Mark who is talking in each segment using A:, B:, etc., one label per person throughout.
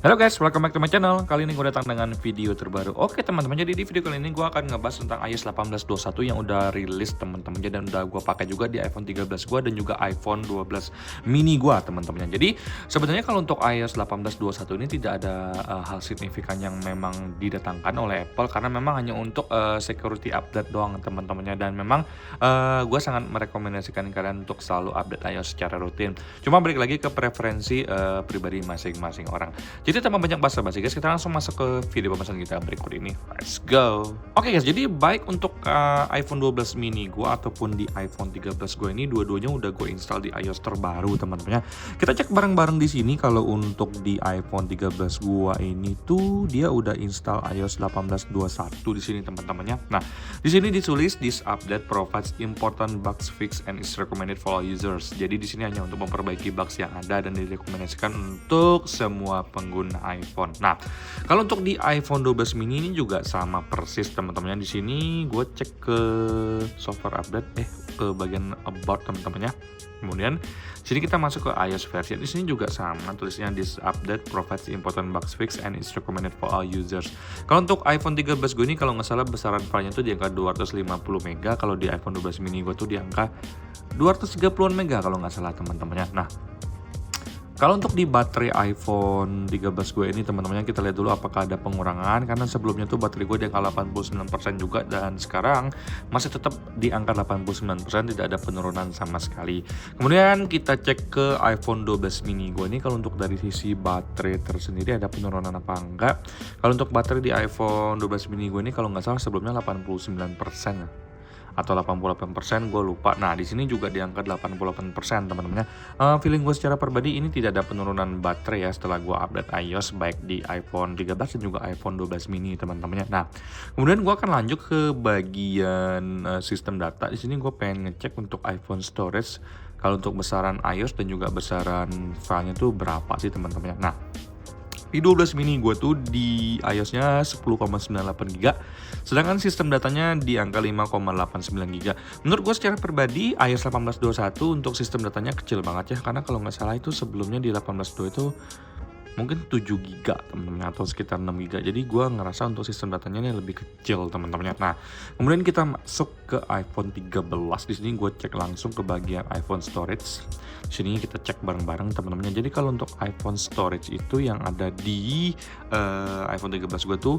A: Halo guys, welcome back to my channel. Kali ini gue datang dengan video terbaru. Oke teman-teman, jadi di video kali ini gue akan ngebahas tentang iOS 18.21 yang udah rilis teman-teman, dan udah gue pakai juga di iPhone 13 gue dan juga iPhone 12 mini gue teman-teman. Jadi sebenarnya kalau untuk iOS 18.21 ini tidak ada hal signifikan yang memang didatangkan oleh Apple, karena memang hanya untuk security update doang teman-temannya, dan memang gue sangat merekomendasikan kalian untuk selalu update iOS secara rutin. Cuma balik lagi ke preferensi pribadi masing-masing orang. Jadi tanpa banyak basa-basi guys, kita langsung masuk ke video pembahasan kita berikut ini. Let's go. Oke guys, jadi baik untuk iPhone 12 mini gue ataupun di iPhone 13 gue ini, dua-duanya udah gue install di iOS terbaru teman-teman. Kita cek bareng-bareng di sini. Kalau untuk di iPhone 13 gue ini tuh dia udah install iOS 18.21 di sini teman-temannya. Nah, di sini ditulis this update provides important bugs fix and is recommended for all users. Jadi di sini hanya untuk memperbaiki bugs yang ada dan direkomendasikan untuk semua pengguna iPhone. Nah, kalau untuk di iPhone 12 mini ini juga sama persis teman-temannya. Di sini gue cek ke software update, ke bagian about teman-temannya. Kemudian sini kita masuk ke iOS version. Di sini juga sama tulisnya this update provides important bugs fix and is recommended for all users. Kalau untuk iPhone 13 gue ini kalau nggak salah besaran filenya tuh di angka 250 MB. Kalau di iPhone 12 mini gue tuh di angka 230 MB kalau nggak salah teman-temannya. Nah, kalau untuk di baterai iPhone 13 gue ini teman-teman, kita lihat dulu apakah ada pengurangan, karena sebelumnya tuh baterai gue di angka 89% juga, dan sekarang masih tetap di angka 89%, tidak ada penurunan sama sekali. Kemudian kita cek ke iPhone 12 mini gue ini, kalau untuk dari sisi baterai tersendiri ada penurunan apa enggak. Kalau untuk baterai di iPhone 12 mini gue ini kalau nggak salah sebelumnya 89% atau 88%, gue lupa. Nah, di sini juga di angka 88% teman-teman. Feeling gue secara pribadi ini tidak ada penurunan baterai ya setelah gue update iOS baik di iPhone 13 dan juga iPhone 12 mini teman-temannya. Nah, kemudian gue akan lanjut ke bagian sistem data. Di sini gue pengen ngecek untuk iPhone storage. Kalau untuk besaran iOS dan juga besaran filenya tuh berapa sih teman-temannya. Nah, di 12 mini gue tuh di iOS-nya 10,98 GB, sedangkan sistem datanya di angka 5,89 GB. Menurut gue secara pribadi iOS 18.21 untuk sistem datanya kecil banget ya, karena kalau nggak salah itu sebelumnya di 18.2 itu mungkin 7 GB teman-teman, atau sekitar 6 GB. Jadi gue ngerasa untuk sistem datanya ini lebih kecil teman-teman. Nah, kemudian kita masuk ke iPhone 13. Di sini gue cek langsung ke bagian iPhone storage. Di sini kita cek bareng-bareng teman-teman. Jadi kalau untuk iPhone storage itu yang ada di iPhone 13 gue tuh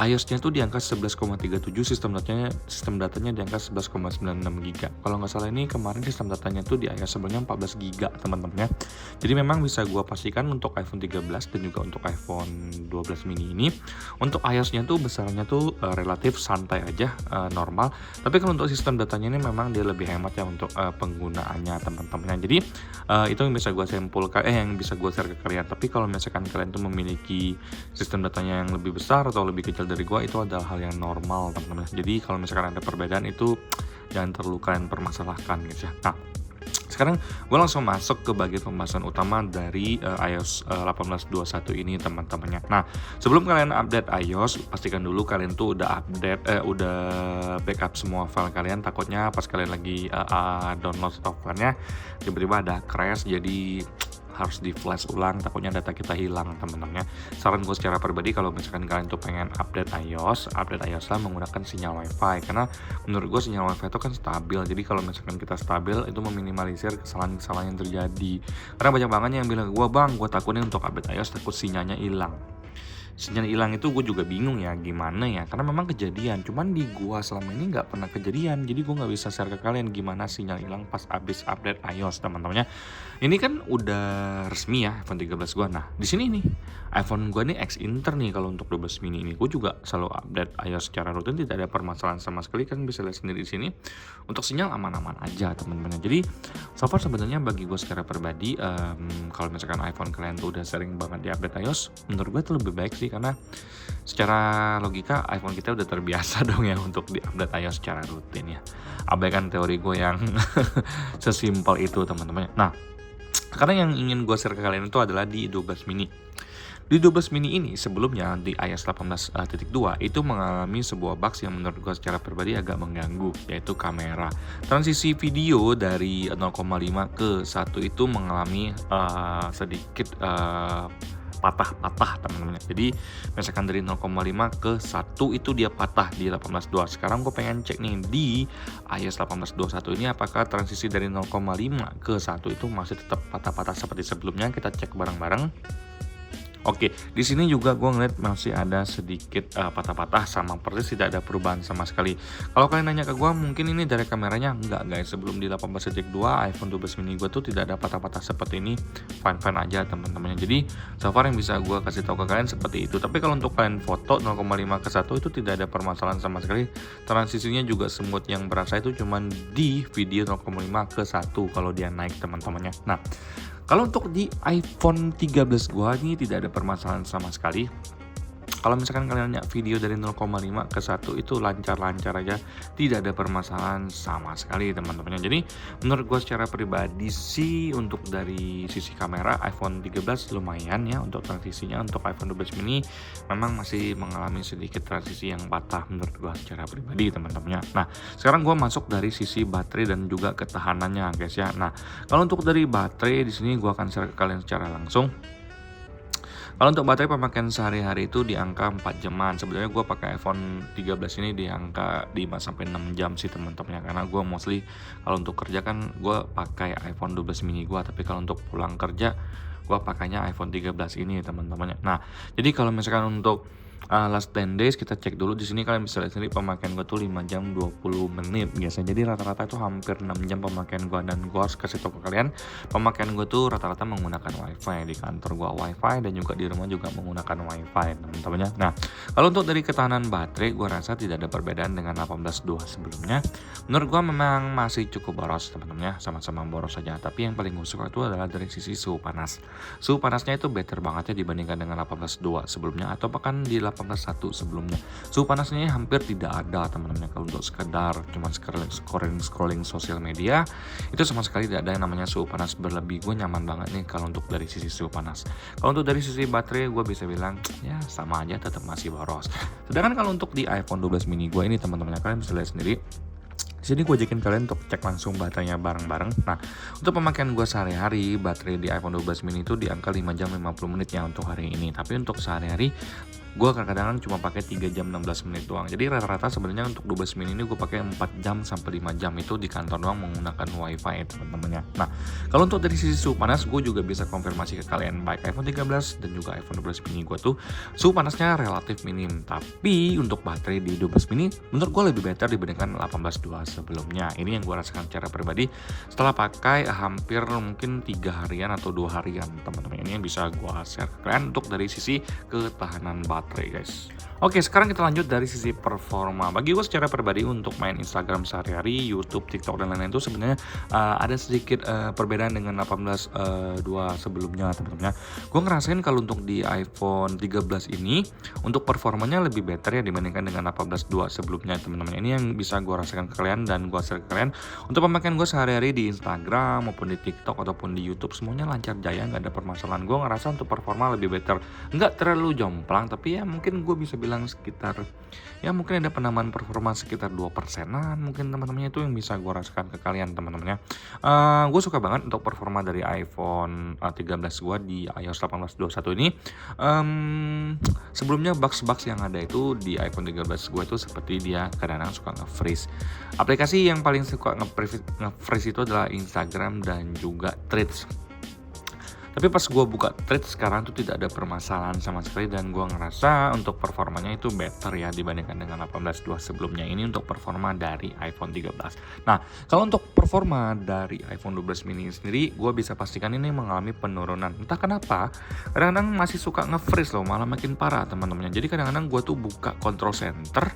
A: iOS-nya tuh di angka 11,37, sistem datanya di angka 11,96 GB. Kalau nggak salah ini kemarin sistem datanya tuh di iOS sebelumnya 14 GB teman-teman ya. Jadi memang bisa gue pastikan untuk iPhone 13 dan juga untuk iPhone 12 mini ini untuk iOS-nya tuh besarannya tuh relatif santai aja, normal. Tapi kalau untuk sistem datanya ini memang dia lebih hemat ya untuk penggunaannya teman-teman. Jadi itu yang bisa gue simpulkan, yang bisa gue share ke kalian. Tapi kalau misalkan kalian tuh memiliki sistem datanya yang lebih besar atau lebih kecil dari gue, itu adalah hal yang normal teman-teman. Jadi kalau misalkan ada perbedaan itu jangan terlalu kalian permasalahkan gitu ya. Nah, sekarang gue langsung masuk ke bagian pembahasan utama dari iOS 18.21 ini teman-temannya. Nah, sebelum kalian update iOS, pastikan dulu kalian tuh udah udah backup semua file kalian. Takutnya pas kalian lagi download softwarenya tiba-tiba ada crash, jadi harus di flash ulang, takutnya data kita hilang teman-teman ya. Saran gue secara pribadi, kalau misalkan kalian tuh pengen update iOS lah menggunakan sinyal WiFi, karena menurut gue sinyal WiFi itu kan stabil. Jadi kalau misalkan kita stabil itu meminimalisir kesalahan-kesalahan yang terjadi. Karena banyak banget yang bilang gue, bang, gue takutnya untuk update iOS takut sinyalnya hilang. Sinyal hilang itu gue juga bingung ya gimana ya, karena memang kejadian, cuman di gua selama ini nggak pernah kejadian. Jadi gue nggak bisa share ke kalian gimana sinyal hilang pas abis update iOS teman-temannya. Ini kan udah resmi ya iPhone 13 gua. Nah, di sini nih iPhone gua nih X Inter nih. Kalau untuk 12 mini ini gue juga selalu update iOS secara rutin, tidak ada permasalahan sama sekali. Kan bisa lihat sendiri di sini untuk sinyal aman-aman aja teman-teman. Jadi so far sebenarnya bagi gue secara pribadi, kalau misalkan iPhone kalian tuh udah sering banget di update iOS, menurut gue itu lebih baik sih, karena secara logika iPhone kita udah terbiasa dong ya untuk di-update iOS secara rutin ya. Abaikan teori gue yang sesimpel itu teman-teman. Nah, sekarang yang ingin gue share ke kalian itu adalah di 12 mini. Di 12 mini ini sebelumnya di iOS 18.2 itu mengalami sebuah bugs yang menurut gue secara pribadi agak mengganggu, yaitu kamera. Transisi video dari 0,5 ke 1 itu mengalami sedikit patah-patah teman-teman. Jadi misalkan dari 0,5 ke 1 itu dia patah di 18.2. Sekarang gue pengen cek nih di iOS 18.21 ini apakah transisi dari 0,5 ke 1 itu masih tetap patah-patah seperti sebelumnya. Kita cek bareng-bareng. Oke, di sini juga gue ngeliat masih ada sedikit patah-patah, sama persis tidak ada perubahan sama sekali. Kalau kalian nanya ke gue, mungkin ini dari kameranya. Enggak guys, sebelum di 18.2 iPhone 12 mini gue tuh tidak ada patah-patah seperti ini, fine-fine aja teman-temannya. Jadi so far yang bisa gue kasih tahu ke kalian seperti itu. Tapi kalau untuk kalian foto 0,5 ke 1 itu tidak ada permasalahan sama sekali. Transisinya juga smooth, yang berasa itu cuman di video 0,5 ke 1 kalau dia naik teman-temannya. Nah, kalau untuk di iPhone 13 gua ini tidak ada permasalahan sama sekali. Kalau misalkan kalian lihat video dari 0,5 ke 1 itu lancar-lancar aja, tidak ada permasalahan sama sekali teman-teman. Jadi menurut gue secara pribadi sih untuk dari sisi kamera iPhone 13 lumayan ya untuk transisinya. Untuk iPhone 12 mini memang masih mengalami sedikit transisi yang patah menurut gue secara pribadi teman-teman. Nah sekarang gue masuk dari sisi baterai dan juga ketahanannya guys ya. Nah kalau untuk dari baterai di sini gue akan share ke kalian secara langsung. Kalau untuk baterai pemakaian sehari-hari itu di angka 4 jaman. Sebenarnya gue pakai iPhone 13 ini di angka 5-6 jam sih teman-teman ya. Karena gue mostly kalau untuk kerja kan gue pakai iPhone 12 mini gue. Tapi kalau untuk pulang kerja gue pakainya iPhone 13 ini teman-teman. Nah jadi kalau misalkan untuk last 10 days kita cek dulu di sini, kalian bisa lihat sendiri pemakaian gue tuh 5 jam 20 menit biasanya. Jadi rata-rata itu hampir 6 jam pemakaian gue, dan gue harus kasih tahu ke kalian pemakaian gue tuh rata-rata menggunakan wifi. Di kantor gue wifi dan juga di rumah juga menggunakan wifi teman-teman ya. Nah kalau untuk dari ketahanan baterai gue rasa tidak ada perbedaan dengan 18.2 sebelumnya. Menurut gue memang masih cukup boros teman-teman ya, sama-sama boros saja. Tapi yang paling gue suka itu adalah dari sisi suhu panas. Suhu panasnya itu better banget ya dibandingkan dengan 18.2 sebelumnya, atau bahkan di 18.1 sebelumnya. Suhu panasnya hampir tidak ada teman-teman. Kalau untuk sekedar cuma scrolling sosial media itu sama sekali tidak ada yang namanya suhu panas berlebih. Gue nyaman banget nih kalau untuk dari sisi suhu panas. Kalau untuk dari sisi baterai gue bisa bilang ya sama aja, tetap masih boros. Sedangkan kalau untuk di iPhone 12 mini gue ini teman-teman, kalian bisa lihat sendiri. Di sini gue ajakin kalian untuk cek langsung baterainya bareng-bareng. Nah, untuk pemakaian gue sehari-hari, baterai di iPhone 12 mini itu di angka 5 jam 50 menit ya untuk hari ini. Tapi untuk sehari-hari gue kadang-kadang cuma pakai 3 jam 16 menit doang. Jadi rata-rata sebenarnya untuk 12 mini ini gue pakai 4 jam sampai 5 jam itu di kantor doang menggunakan wifi teman-teman ya. Nah kalau untuk dari sisi suhu panas gue juga bisa konfirmasi ke kalian, baik iPhone 13 dan juga iPhone 12 mini gue tuh suhu panasnya relatif minim. Tapi untuk baterai di 12 mini menurut gue lebih better dibandingkan 18.2 sebelumnya. Ini yang gue rasakan secara pribadi setelah pakai hampir mungkin 3 harian atau 2 harian teman-teman. Ini yang bisa gue share ke kalian untuk dari sisi ketahanan baterai guys. Oke, sekarang kita lanjut dari sisi performa. Bagi gue secara pribadi untuk main Instagram sehari-hari, YouTube, TikTok dan lain-lain itu sebenarnya ada sedikit perbedaan dengan 18.2 sebelumnya teman-teman. Gue ngerasain kalau untuk di iPhone 13 ini untuk performanya lebih better ya dibandingkan dengan 18.2 sebelumnya teman-teman. Ini yang bisa gue rasakan ke kalian dan gue share ke kalian. Untuk pemakaian gue sehari-hari di Instagram maupun di TikTok ataupun di YouTube semuanya lancar jaya, nggak ada permasalahan. Gue ngerasa untuk performa lebih better, nggak terlalu jomplang, tapi ya mungkin gue bisa bilang sekitar ya mungkin ada penambahan performa sekitar 2%an mungkin teman-temannya. Itu yang bisa gue rasakan ke kalian teman-temannya. Gue suka banget untuk performa dari iPhone 13 gue di iOS 18.21 ini. Sebelumnya bugs yang ada itu di iPhone 13 gue itu seperti dia kadang-kadang suka nge-freeze. Aplikasi yang paling suka nge-freeze itu adalah Instagram dan juga Threads. Tapi pas gue buka Threads sekarang tuh tidak ada permasalahan sama sekali, dan gue ngerasa untuk performanya itu better ya dibandingkan dengan 18.2 sebelumnya. Ini untuk performa dari iPhone 13. Nah kalau untuk performa dari iPhone 12 mini sendiri gue bisa pastikan ini mengalami penurunan. Entah kenapa kadang-kadang masih suka nge-freeze loh, malah makin parah teman-temannya. Jadi kadang-kadang gue tuh buka control center,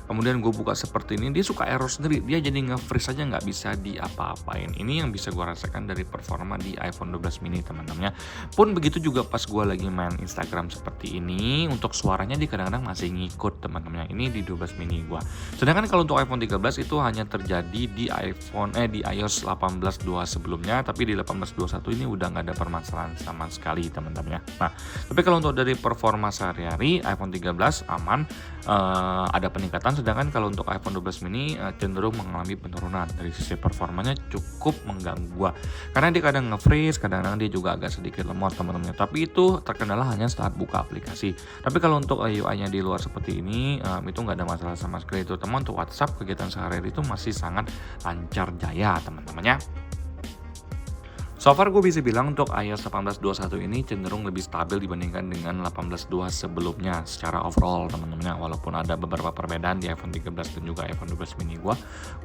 A: kemudian gue buka seperti ini, dia suka error sendiri, dia jadi nge-freeze aja nggak bisa diapa-apain. Ini yang bisa gue rasakan dari performa di iPhone 12 mini teman-teman. Pun begitu juga pas gue lagi main Instagram seperti ini, untuk suaranya di kadang-kadang masih ngikut teman-teman. Ini di 12 mini gue. Sedangkan kalau untuk iPhone 13 itu hanya terjadi di di iOS 18.2 sebelumnya, tapi di 18.21 ini udah nggak ada permasalahan sama sekali teman-teman ya. Nah tapi kalau untuk dari performa sehari-hari iPhone 13 aman, ada peningkatan sedangkan kalau untuk iPhone 12 mini cenderung mengalami penurunan. Dari sisi performanya cukup mengganggu gua. Karena dia kadang nge-freeze, kadang-kadang dia juga agak sedikit lemot teman-teman. Tapi itu terkendala hanya saat buka aplikasi. Tapi kalau untuk UI-nya di luar seperti ini itu nggak ada masalah sama sekali, terutama untuk WhatsApp kegiatan sehari-hari itu masih sangat lancar jaya teman-teman ya. So far gue bisa bilang untuk iOS 18.21 ini cenderung lebih stabil dibandingkan dengan 18.2 sebelumnya secara overall teman-teman. Walaupun ada beberapa perbedaan di iPhone 13 dan juga iPhone 12 mini gue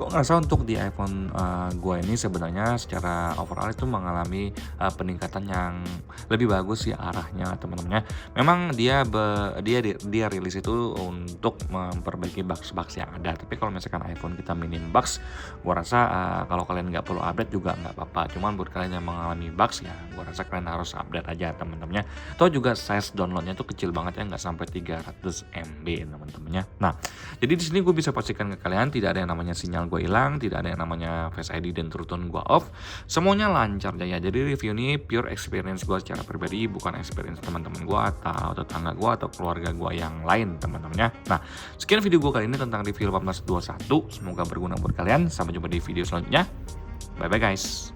A: ngerasa untuk di iPhone gue ini sebenarnya secara overall itu mengalami peningkatan yang lebih bagus sih arahnya teman-teman. Memang dia rilis itu untuk memperbaiki bugs-bugs yang ada. Tapi kalau misalkan iPhone kita minim bugs, gue rasa kalau kalian nggak perlu update juga nggak apa-apa. Cuman buat kalian yang mengalami bugs ya gue rasa kalian harus update aja teman-temannya. Atau juga size downloadnya tuh kecil banget ya, nggak sampai 300 MB teman-temannya. Nah jadi di sini gue bisa pastikan ke kalian tidak ada yang namanya sinyal gue hilang, tidak ada yang namanya Face ID dan True Tone gue off, semuanya lancar jaya. Jadi review ini pure experience gue secara pribadi, bukan experience teman-teman gue atau tetangga gue atau keluarga gue yang lain teman-temannya. Nah sekian video gue kali ini tentang review 18.21, semoga berguna buat kalian. Sampai jumpa di video selanjutnya, bye bye guys.